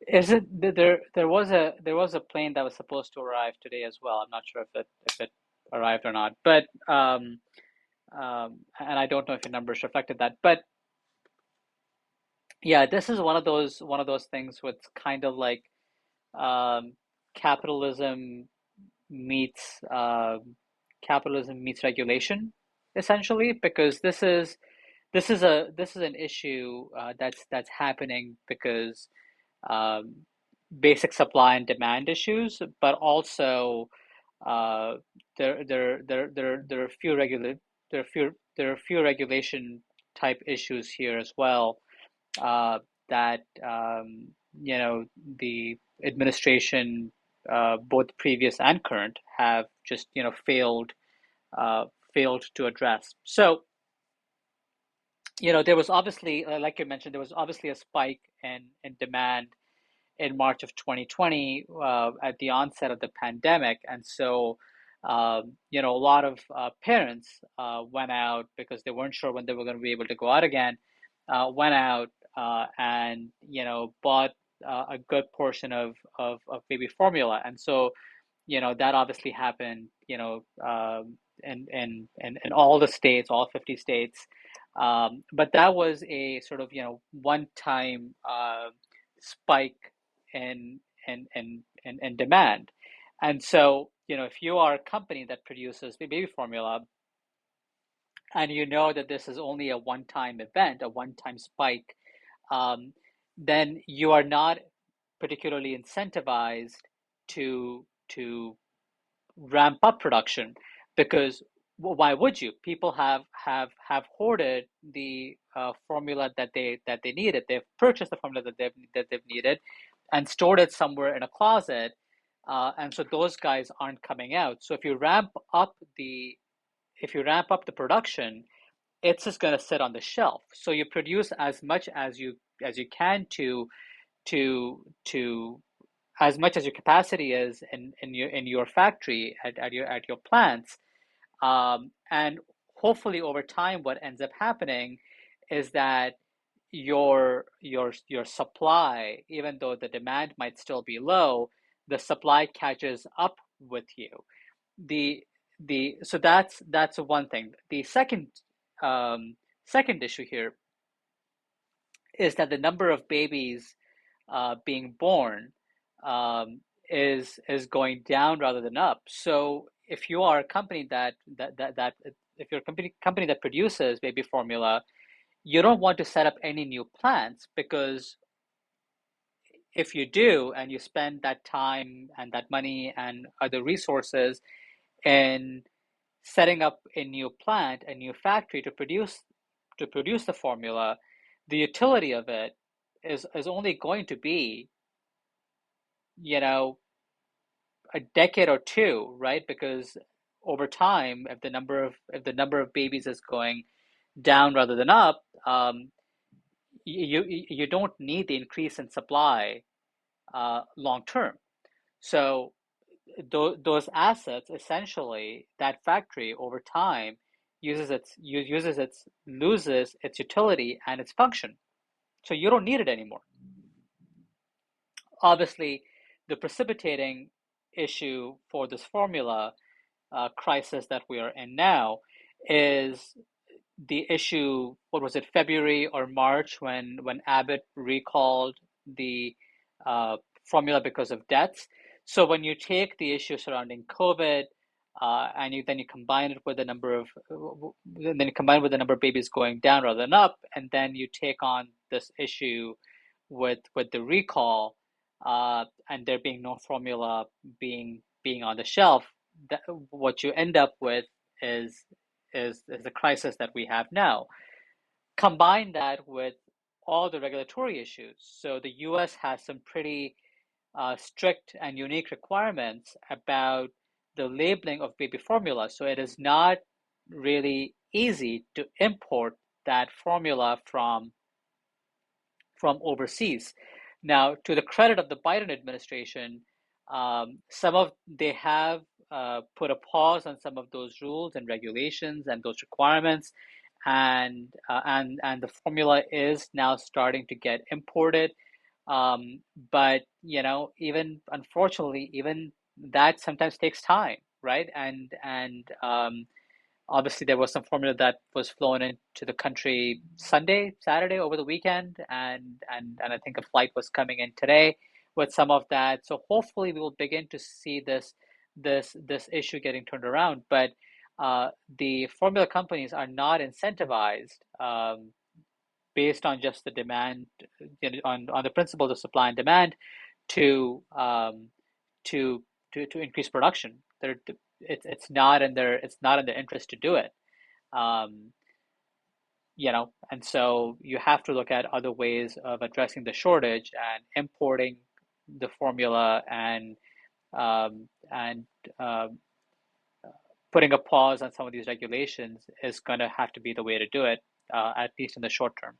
Is it there was a plane that was supposed to arrive today as well. I'm not sure if it arrived or not, but and I don't know if your numbers reflected that. But yeah, this is one of those things with kind of like um, capitalism meets capitalism meets regulation, essentially, because this is an issue that's happening because um, basic supply and demand issues, but also uh, there are a few regulation type issues here as well uh, that the administration, both previous and current, have just uh, failed to address. So there was obviously, like you mentioned, there was obviously a spike in demand in March of 2020 at the onset of the pandemic. And so, a lot of parents went out because they weren't sure when they were going to be able to go out again, went out and, bought a good portion of baby formula. And so, that obviously happened, in all the states, all 50 states. But that was a sort of, one-time spike in demand. And so, if you are a company that produces baby formula and you know that this is only a one-time event, a one-time spike, um, then you are not particularly incentivized to ramp up production because why would you? People have hoarded the formula that they needed. They've purchased the formula that they've needed and stored it somewhere in a closet, and so those guys aren't coming out. So if you ramp up the production, it's just going to sit on the shelf. So you produce as much as you can to as much as your capacity is in your factory at your plants, and hopefully over time what ends up happening is that your supply, even though the demand might still be low, the supply catches up with you. The the so that's one thing. The second issue here is that the number of babies being born is going down rather than up. So if you are a company that if you're a company that produces baby formula, you don't want to set up any new plants because if you do and you spend that time and that money and other resources in setting up a new plant, a new factory to produce the formula, the utility of it is only going to be, you know, a decade or two, right? Because over time, if the number of babies is going down rather than up, you don't need the increase in supply long term. So those assets, essentially, that factory over time loses its utility and its function. So you don't need it anymore. Obviously, the precipitating issue for this formula crisis that we are in now is the issue. What was it, February or March, when Abbott recalled the formula because of deaths? So when you take the issue surrounding COVID, and then you combine it with the number of babies going down rather than up, and then you take on this issue with the recall, and there being no formula being on the shelf, what you end up with is is the crisis that we have now. Combine that with all the regulatory issues. So the US has some pretty strict and unique requirements about the labeling of baby formula. So it is not really easy to import that formula from overseas. Now, to the credit of the Biden administration, some of they have put a pause on some of those rules and regulations and those requirements, and the formula is now starting to get imported. Um, but even unfortunately, even that sometimes takes time, right? And obviously, there was some formula that was flown into the country Sunday, Saturday over the weekend, and I think a flight was coming in today with some of that. So hopefully, we will begin to see this issue getting turned around. But the formula companies are not incentivized based on just the demand, on the principles of supply and demand to to to increase production. It's not in their interest to do it. Um, and so you have to look at other ways of addressing the shortage, and importing the formula and um, putting a pause on some of these regulations is going to have to be the way to do it, at least in the short term.